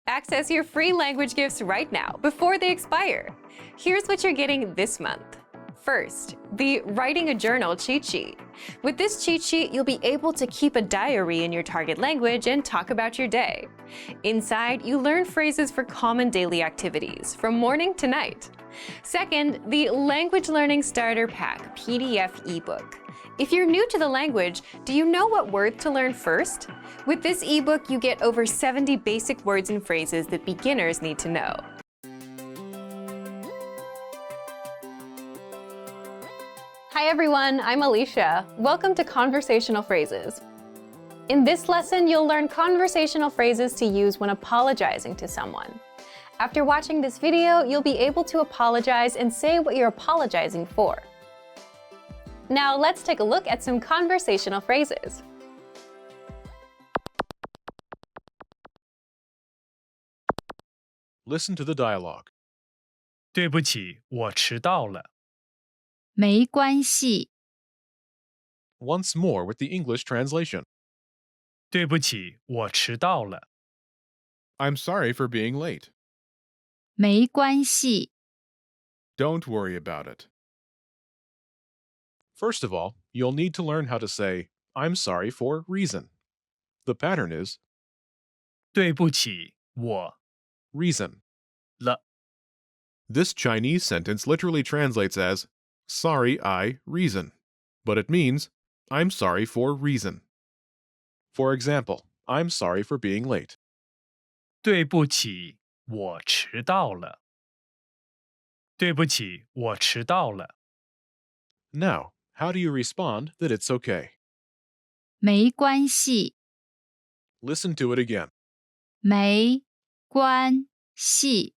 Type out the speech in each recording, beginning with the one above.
Access your free language gifts right now before they expire. Here's what you're getting this month. First, the Writing a Journal cheat sheet. With this cheat sheet, you'll be able to keep a diary in your target language and talk about your day. Inside, you learn phrases for common daily activities, from morning to night. Second, the Language Learning Starter Pack PDF ebook. If you're new to the language, do you know what word to learn first? With this ebook, you get over 70 basic words and phrases that beginners need to know. Hi everyone, I'm Alicia. Welcome to Conversational Phrases. In this lesson, you'll learn conversational phrases to use when apologizing to someone. After watching this video, you'll be able to apologize and say what you're apologizing for. Now let's take a look at some conversational phrases. Listen to the dialogue. 对不起，我迟到了。没关系， Once more with the English translation. 对不起，我迟到了。 I'm sorry for being late. 没关系， Don't worry about it. First of all, you'll need to learn how to say, I'm sorry for reason. The pattern is 对不起，我 reason. 了。 This Chinese sentence literally translates as, sorry, I reason. But it means, I'm sorry for reason. For example, I'm sorry for being late. 对不起，我迟到了。对不起，我迟到了。 Now, how do you respond that it's okay? 没关系， Listen to it again. 没关系，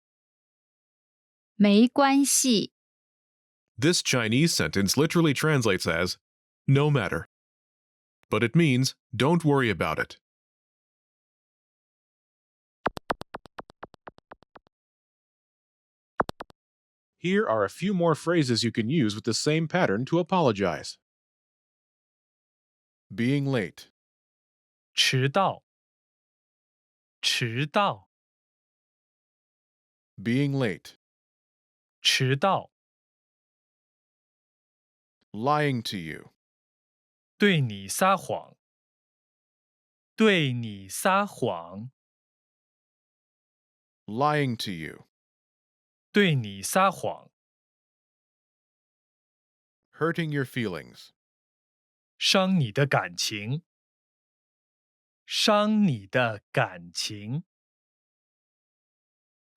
没关系， This Chinese sentence literally translates as, no matter. But it means, don't worry about it. Here are a few more phrases you can use with the same pattern to apologize. Being late. 迟到，迟到， Being late. 迟到， Lying to you. 对你撒谎，对你撒谎， Lying to you. 对你撒谎， Hurting your feelings. 伤你的感情，伤你的感情，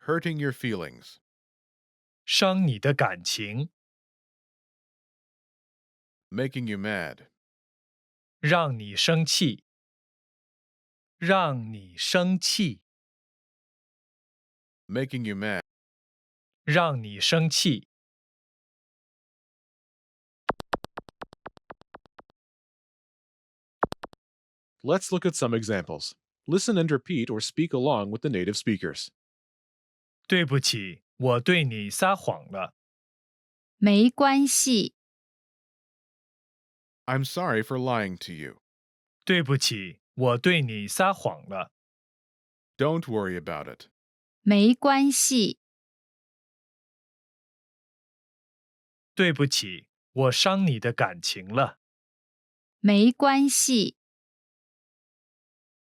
Hurting your feelings. 伤你的感情， Making you mad. 让你生气，让你生气， Making you mad. 让你生气。 Let's look at some examples. Listen and repeat or speak along with the native speakers. 对不起，我对你撒谎了。没关系， I'm sorry for lying to you. 对不起，我对你撒谎了。 Don't worry about it. 没关系，对不起，我伤你的感情了。没关系，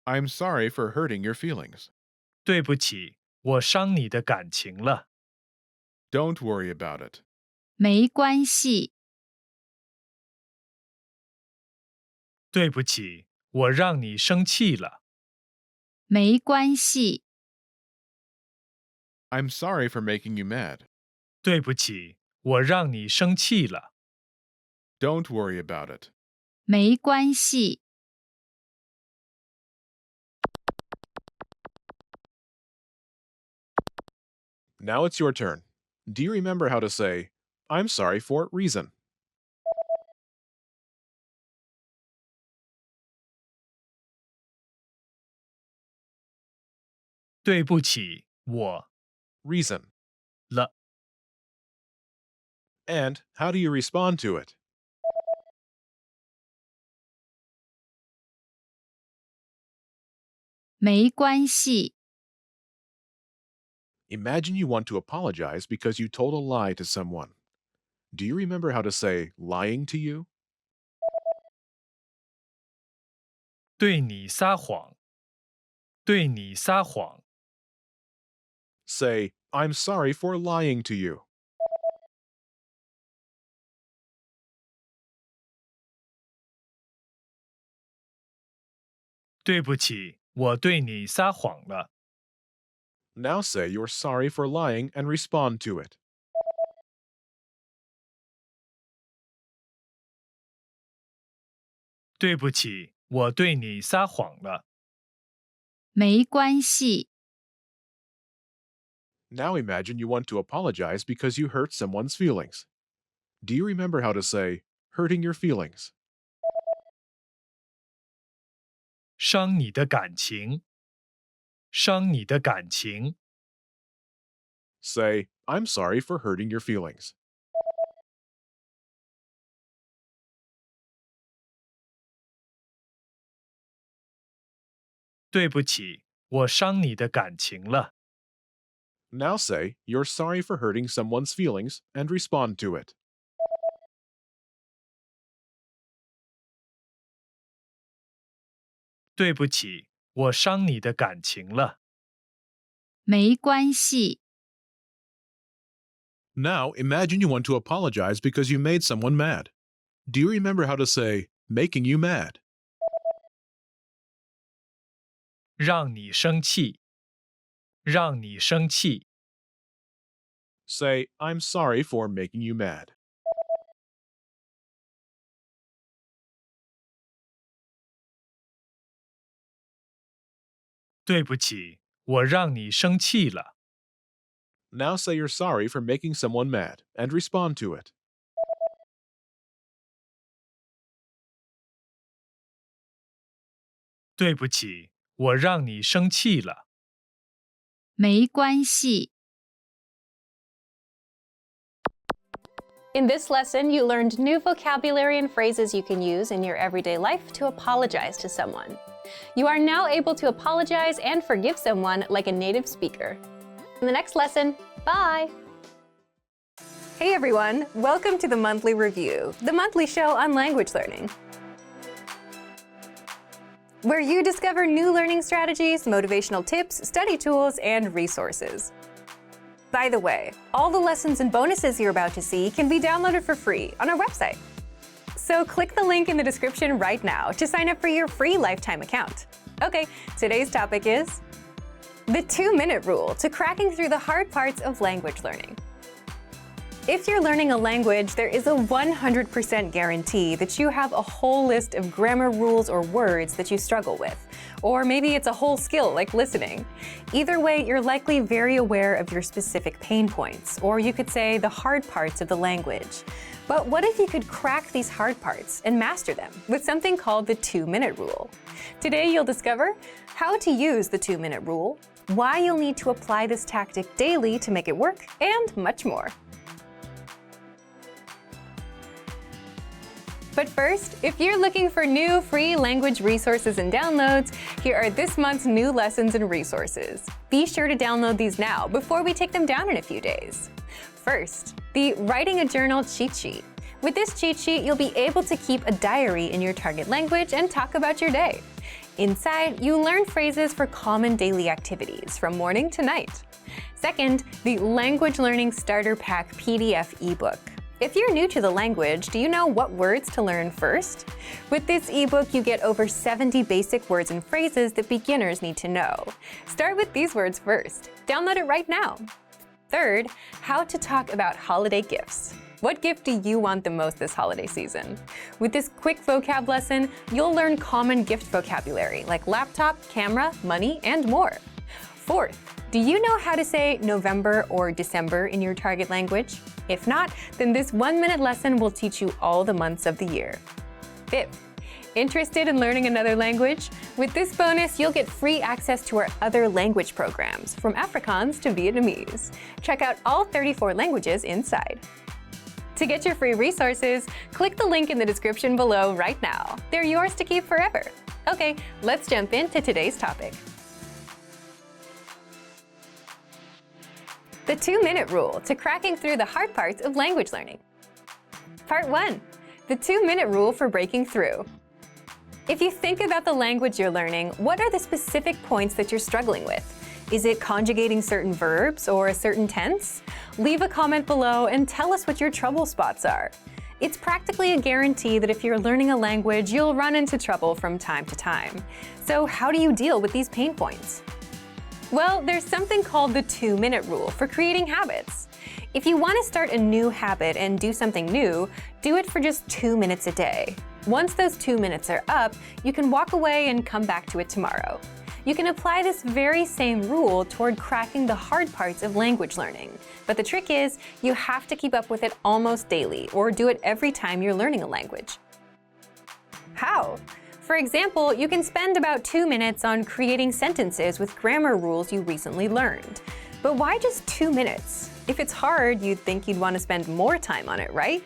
I'm sorry for hurting your feelings. 对不起，我伤你的感情了。 Don't worry about it. 没关系，对不起，我让你生气了。没关系， I'm sorry for making you mad. 对不起，我让你生气了。 Don't worry about it. 没关系， Now it's your turn. Do you remember how to say, I'm sorry for reason? 对不起，我 Reason. 了。 And how do you respond to it? 没关系， Imagine you want to apologize because you told a lie to someone. Do you remember how to say lying to you? 对你撒谎，对你撒谎， Say, I'm sorry for lying to you. 对不起，我对你撒谎了。 Now say you're sorry for lying and respond to it. 对不起，我对你撒谎了。没关系， Now imagine you want to apologize because you hurt someone's feelings. Do you remember how to say hurting your feelings? 伤你的感情，伤你的感情， Say, I'm sorry for hurting your feelings. 对不起，我伤你的感情了。 Now say you're sorry for hurting someone's feelings and respond to it. 对不起，我伤你的感情了。没关系， Now imagine you want to apologize because you made someone mad. Do you remember how to say making you mad? 让你生气，让你生气， Say, I'm sorry for making you mad. 对不起，我让你生气了。 Now say you're sorry for making someone mad and respond to it. 对不起，我让你生气了。没关系， In this lesson, you learned new vocabulary and phrases you can use in your everyday life to apologize to someone. You are now able to apologize and forgive someone like a native speaker. In the next lesson, bye! Hey everyone, welcome to the Monthly Review, the monthly show on language learning, where you discover new learning strategies, motivational tips, study tools, and resources. By the way, all the lessons and bonuses you're about to see can be downloaded for free on our website. So click the link in the description right now to sign up for your free lifetime account. Okay, today's topic is the 2-minute rule to cracking through the hard parts of language learning. If you're learning a language, there is a 100% guarantee that you have a whole list of grammar rules or words that you struggle with. Or maybe it's a whole skill like listening. Either way, you're likely very aware of your specific pain points, or you could say the hard parts of the language. But what if you could crack these hard parts and master them with something called the 2-minute rule? Today, you'll discover how to use the 2-minute rule, why you'll need to apply this tactic daily to make it work, and much more. But first, if you're looking for new free language resources and downloads, here are this month's new lessons and resources. Be sure to download these now before we take them down in a few days. First, the Writing a Journal cheat sheet. With this cheat sheet, you'll be able to keep a diary in your target language and talk about your day. Inside, you learn phrases for common daily activities from morning to night. Second, the Language Learning Starter Pack PDF ebook. If you're new to the language, do you know what words to learn first? With this ebook, you get over 70 basic words and phrases that beginners need to know. Start with these words first. Download it right now. Third, how to talk about holiday gifts. What gift do you want the most this holiday season? With this quick vocab lesson, you'll learn common gift vocabulary like laptop, camera, money, and more. Fourth, do you know how to say November or December in your target language? If not, then this 1-minute lesson will teach you all the months of the year. Fifth, interested in learning another language? With this bonus, you'll get free access to our other language programs, from Afrikaans to Vietnamese. Check out all 34 languages inside. To get your free resources, click the link in the description below right now. They're yours to keep forever. Okay, let's jump into today's topic. The 2-minute rule to cracking through the hard parts of language learning. Part 1. The 2-minute rule for breaking through. If you think about the language you're learning, what are the specific points that you're struggling with? Is it conjugating certain verbs or a certain tense? Leave a comment below and tell us what your trouble spots are. It's practically a guarantee that if you're learning a language, you'll run into trouble from time to time. So how do you deal with these pain points? Well, there's something called the 2-minute rule for creating habits. If you want to start a new habit and do something new, do it for just 2 minutes a day. Once those 2 minutes are up, you can walk away and come back to it tomorrow. You can apply this very same rule toward cracking the hard parts of language learning. But the trick is, you have to keep up with it almost daily or do it every time you're learning a language. How? For example, you can spend about 2 minutes on creating sentences with grammar rules you recently learned. But why just 2 minutes? If it's hard, you'd think you'd want to spend more time on it, right?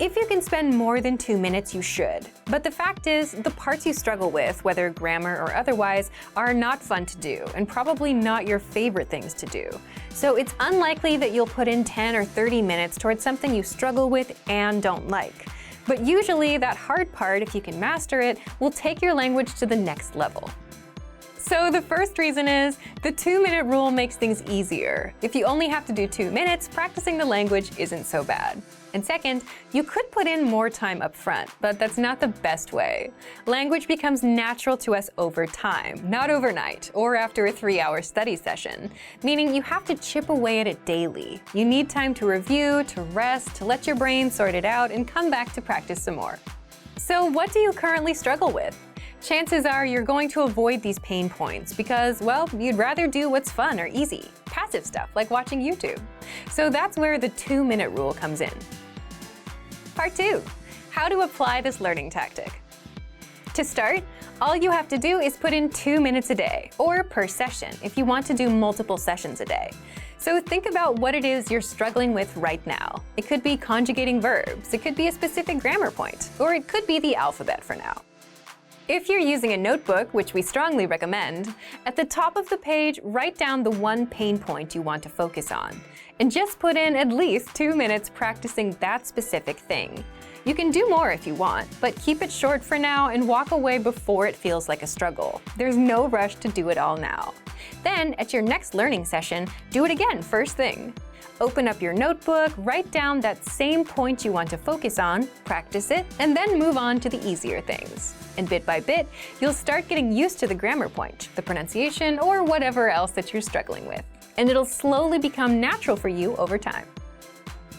If you can spend more than 2 minutes, you should. But the fact is, the parts you struggle with, whether grammar or otherwise, are not fun to do and probably not your favorite things to do. So it's unlikely that you'll put in 10 or 30 minutes towards something you struggle with and don't like. But usually that hard part, if you can master it, will take your language to the next level. So the first reason is, the 2-minute rule makes things easier. If you only have to do 2 minutes, practicing the language isn't so bad. And second, you could put in more time up front, but that's not the best way. Language becomes natural to us over time, not overnight or after a 3-hour study session, meaning you have to chip away at it daily. You need time to review, to rest, to let your brain sort it out, and come back to practice some more. So what do you currently struggle with? Chances are you're going to avoid these pain points because, well, you'd rather do what's fun or easy, passive stuff like watching YouTube. So that's where the 2-minute rule comes in. Part 2. How to apply this learning tactic. To start, all you have to do is put in 2 minutes a day, or per session if you want to do multiple sessions a day. So think about what it is you're struggling with right now. It could be conjugating verbs, it could be a specific grammar point, or it could be the alphabet for now. If you're using a notebook, which we strongly recommend, at the top of the page, write down the one pain point you want to focus on, and just put in at least 2 minutes practicing that specific thing. You can do more if you want, but keep it short for now and walk away before it feels like a struggle. There's no rush to do it all now. Then, at your next learning session, do it again first thing. Open up your notebook, write down that same point you want to focus on, practice it, and then move on to the easier things. And bit by bit, you'll start getting used to the grammar point, the pronunciation, or whatever else that you're struggling with. And it'll slowly become natural for you over time.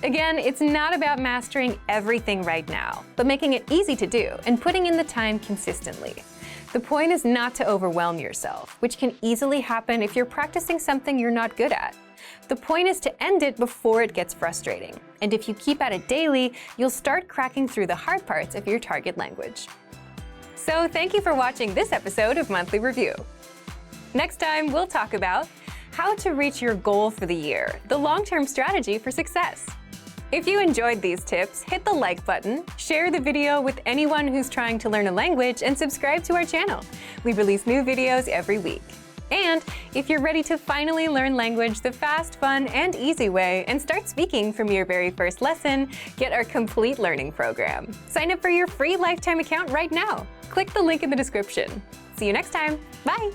Again, it's not about mastering everything right now, but making it easy to do and putting in the time consistently. The point is not to overwhelm yourself, which can easily happen if you're practicing something you're not good at. The point is to end it before it gets frustrating. And if you keep at it daily, you'll start cracking through the hard parts of your target language. So thank you for watching this episode of Monthly Review. Next time, we'll talk about how to reach your goal for the year, the long-term strategy for success. If you enjoyed these tips, hit the like button, share the video with anyone who's trying to learn a language, and subscribe to our channel. We release new videos every week. And if you're ready to finally learn language the fast, fun, and easy way and start speaking from your very first lesson, get our complete learning program. Sign up for your free lifetime account right now. Click the link in the description. See you next time. Bye!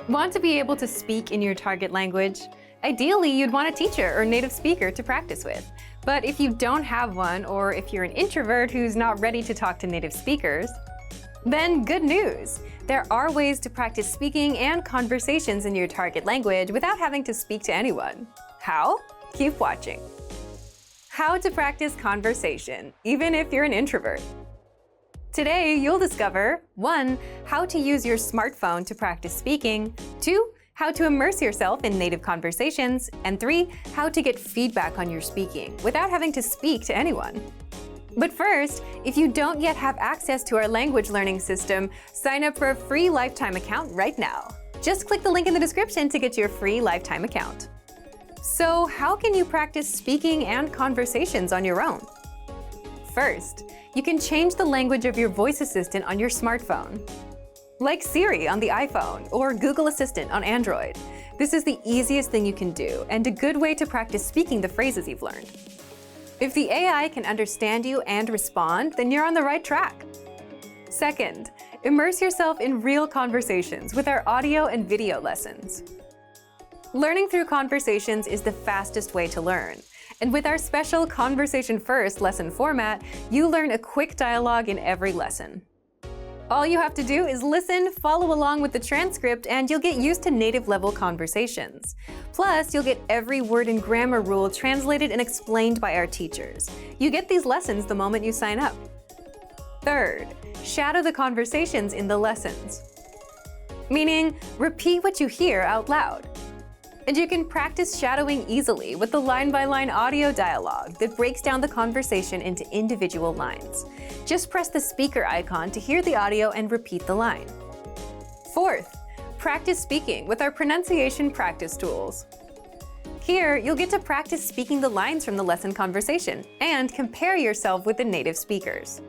Want to be able to speak in your target language? Ideally, you'd want a teacher or native speaker to practice with. But if you don't have one, or if you're an introvert who's not ready to talk to native speakers, then good news! There are ways to practice speaking and conversations in your target language without having to speak to anyone. How? Keep watching. How to practice conversation, even if you're an introvert. Today, you'll discover 1. How to use your smartphone to practice speaking, 2. How to immerse yourself in native conversations, and 3. How to get feedback on your speaking without having to speak to anyone. But first, if you don't yet have access to our language learning system, sign up for a free lifetime account right now. Just click the link in the description to get your free lifetime account. So, how can you practice speaking and conversations on your own? First, you can change the language of your voice assistant on your smartphone. like Siri on the iPhone or Google Assistant on Android. This is the easiest thing you can do and a good way to practice speaking the phrases you've learned. If the AI can understand you and respond, then you're on the right track. Second, immerse yourself in real conversations with our audio and video lessons. Learning through conversations is the fastest way to learn. And with our special Conversation First lesson format, you learn a quick dialogue in every lesson. All you have to do is listen, follow along with the transcript, and you'll get used to native-level conversations. Plus, you'll get every word and grammar rule translated and explained by our teachers. You get these lessons the moment you sign up. Third, shadow the conversations in the lessons. Meaning, repeat what you hear out loud. And you can practice shadowing easily with the line-by-line audio dialogue that breaks down the conversation into individual lines. Just press the speaker icon to hear the audio and repeat the line. Fourth, practice speaking with our pronunciation practice tools. Here, you'll get to practice speaking the lines from the lesson conversation and compare yourself with the native speakers.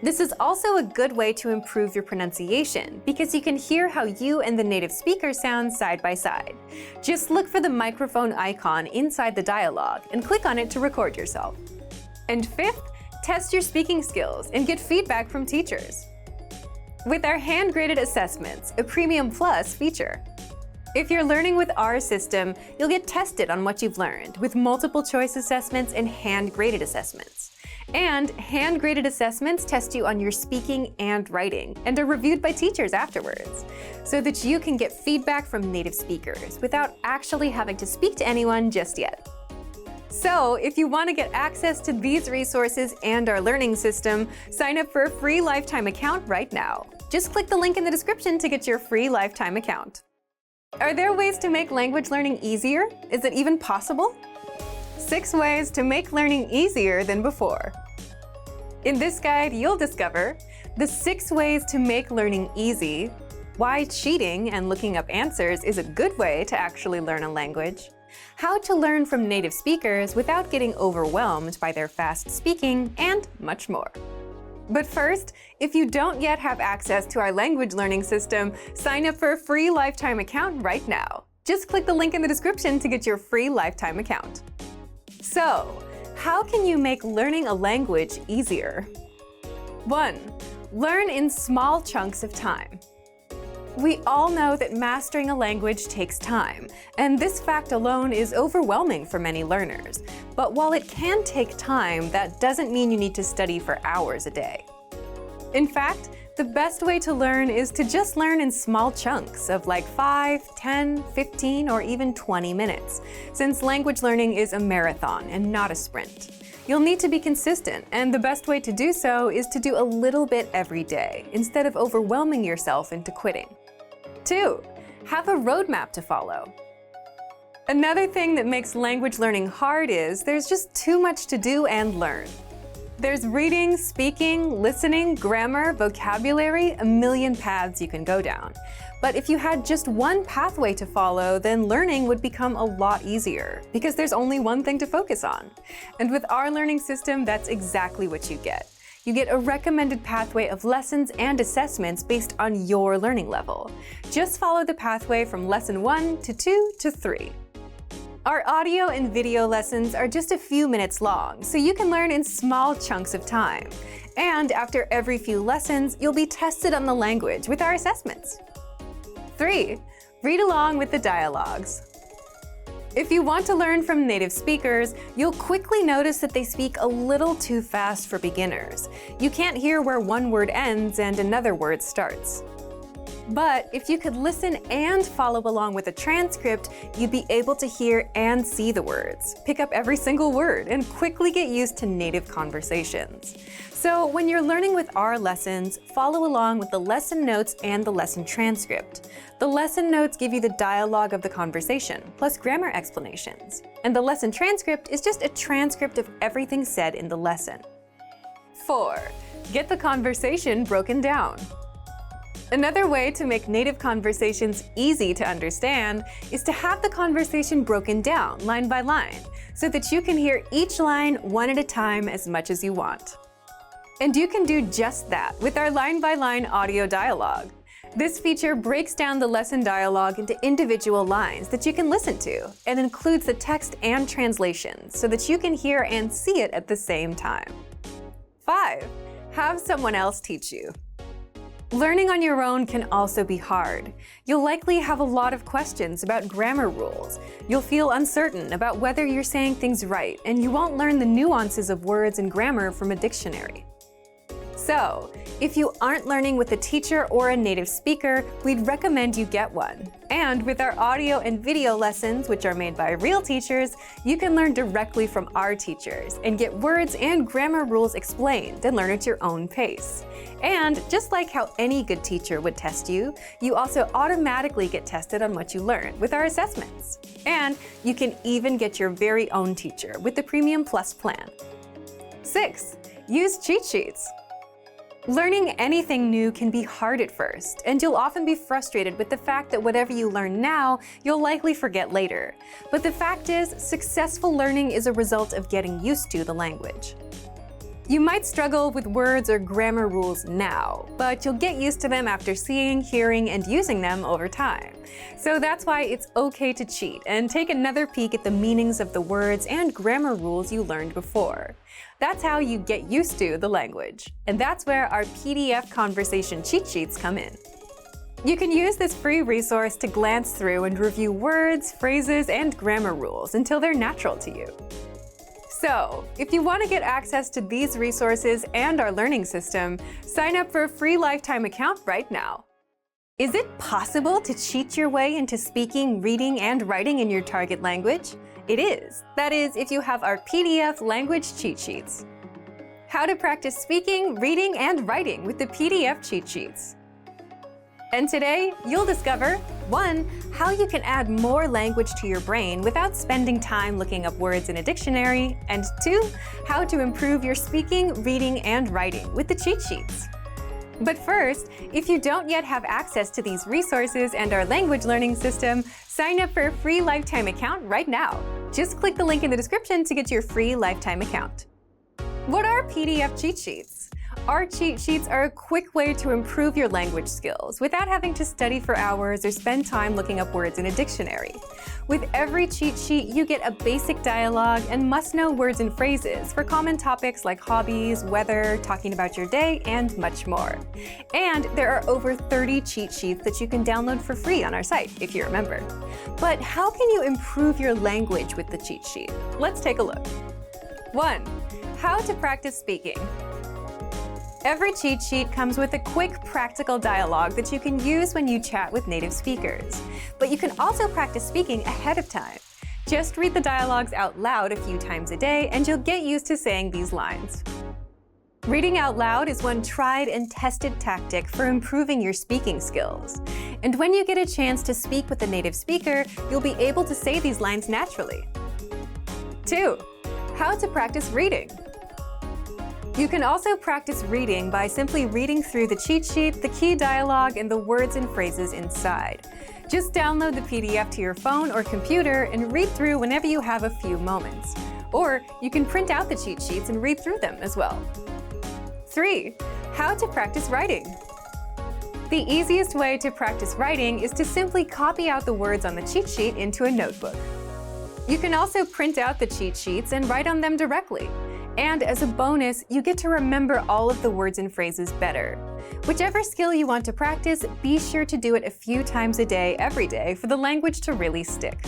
This is also a good way to improve your pronunciation because you can hear how you and the native speaker sound side by side. Just look for the microphone icon inside the dialogue and click on it to record yourself. And fifth, test your speaking skills and get feedback from teachers. With our hand-graded assessments, a Premium Plus feature. If you're learning with our system, you'll get tested on what you've learned with multiple choice assessments and hand-graded assessments. And hand-graded assessments test you on your speaking and writing and are reviewed by teachers afterwards, so that you can get feedback from native speakers without actually having to speak to anyone just yet. So, if you want to get access to these resources and our learning system, sign up for a free lifetime account right now. Just click the link in the description to get your free lifetime account. Are there ways to make language learning easier? Is it even possible? 6 ways to make learning easier than before. In this guide, you'll discover the 6 ways to make learning easy, why cheating and looking up answers is a good way to actually learn a language, how to learn from native speakers without getting overwhelmed by their fast speaking, and much more. But first, if you don't yet have access to our language learning system, sign up for a free lifetime account right now. Just click the link in the description to get your free lifetime account. So, how can you make learning a language easier? 1. Learn in small chunks of time. We all know that mastering a language takes time, and this fact alone is overwhelming for many learners. But while it can take time, that doesn't mean you need to study for hours a day. In fact, the best way to learn is to just learn in small chunks of like 5, 10, 15, or even 20 minutes, since language learning is a marathon and not a sprint. You'll need to be consistent, and the best way to do so is to do a little bit every day, instead of overwhelming yourself into quitting. 2. Have a roadmap to follow. Another thing that makes language learning hard is there's just too much to do and learn. There's reading, speaking, listening, grammar, vocabulary, a million paths you can go down. But if you had just one pathway to follow, then learning would become a lot easier, because there's only one thing to focus on. And with our learning system, that's exactly what you get. You get a recommended pathway of lessons and assessments based on your learning level. Just follow the pathway from lesson 1 to 2 to 3. Our audio and video lessons are just a few minutes long, so you can learn in small chunks of time. And after every few lessons, you'll be tested on the language with our assessments. 3. Read along with the dialogues. If you want to learn from native speakers, you'll quickly notice that they speak a little too fast for beginners. You can't hear where one word ends and another word starts. But if you could listen and follow along with a transcript, you'd be able to hear and see the words, pick up every single word, and quickly get used to native conversations. So when you're learning with our lessons, follow along with the lesson notes and the lesson transcript. The lesson notes give you the dialogue of the conversation, plus grammar explanations. And the lesson transcript is just a transcript of everything said in the lesson. 4. Get the conversation broken down. Another way to make native conversations easy to understand is to have the conversation broken down line by line, so that you can hear each line one at a time as much as you want. And you can do just that with our line-by-line audio dialogue. This feature breaks down the lesson dialogue into individual lines that you can listen to and includes the text and translation so that you can hear and see it at the same time. 5. Have someone else teach you. Learning on your own can also be hard. You'll likely have a lot of questions about grammar rules. You'll feel uncertain about whether you're saying things right, and you won't learn the nuances of words and grammar from a dictionary. So, if you aren't learning with a teacher or a native speaker, we'd recommend you get one. And with our audio and video lessons, which are made by real teachers, you can learn directly from our teachers and get words and grammar rules explained and learn at your own pace. And just like how any good teacher would test you, you also automatically get tested on what you learn with our assessments. And you can even get your very own teacher with the Premium Plus plan. 6. Use cheat sheets. Learning anything new can be hard at first, and you'll often be frustrated with the fact that whatever you learn now, you'll likely forget later. But the fact is, successful learning is a result of getting used to the language. You might struggle with words or grammar rules now, but you'll get used to them after seeing, hearing, and using them over time. So that's why it's okay to cheat and take another peek at the meanings of the words and grammar rules you learned before. That's how you get used to the language. And that's where our PDF conversation cheat sheets come in. You can use this free resource to glance through and review words, phrases, and grammar rules until they're natural to you. So, if you want to get access to these resources and our learning system, sign up for a free lifetime account right now. Is it possible to cheat your way into speaking, reading, and writing in your target language? It is. That is, if you have our PDF language cheat sheets. How to practice speaking, reading, and writing with the PDF cheat sheets. And today, you'll discover 1. How you can add more language to your brain without spending time looking up words in a dictionary, and 2. How to improve your speaking, reading, and writing with the cheat sheets. But first, if you don't yet have access to these resources and our language learning system, sign up for a free lifetime account right now. Just click the link in the description to get your free lifetime account. What are PDF cheat sheets? Our cheat sheets are a quick way to improve your language skills without having to study for hours or spend time looking up words in a dictionary. With every cheat sheet, you get a basic dialogue and must-know words and phrases for common topics like hobbies, weather, talking about your day, and much more. And there are over 30 cheat sheets that you can download for free on our site, if you remember. But how can you improve your language with the cheat sheet? Let's take a look. 1. How to practice speaking. Every cheat sheet comes with a quick, practical dialogue that you can use when you chat with native speakers. But you can also practice speaking ahead of time. Just read the dialogues out loud a few times a day, and you'll get used to saying these lines. Reading out loud is one tried and tested tactic for improving your speaking skills. And when you get a chance to speak with a native speaker, you'll be able to say these lines naturally. 2. How to practice reading. You can also practice reading by simply reading through the cheat sheet, the key dialogue, and the words and phrases inside. Just download the PDF to your phone or computer and read through whenever you have a few moments. Or you can print out the cheat sheets and read through them as well. 3. How to practice writing. The easiest way to practice writing is to simply copy out the words on the cheat sheet into a notebook. You can also print out the cheat sheets and write on them directly. And as a bonus, you get to remember all of the words and phrases better. Whichever skill you want to practice, be sure to do it a few times a day, every day, for the language to really stick.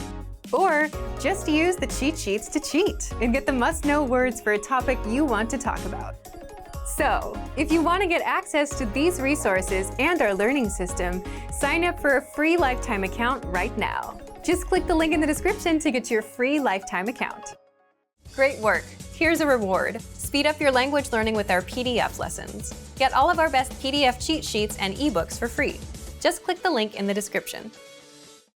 Or just use the cheat sheets to cheat and get the must-know words for a topic you want to talk about. So, if you want to get access to these resources and our learning system, sign up for a free lifetime account right now. Just click the link in the description to get your free lifetime account. Great work! Here's a reward. Speed up your language learning with our PDF lessons. Get all of our best PDF cheat sheets and ebooks for free. Just click the link in the description.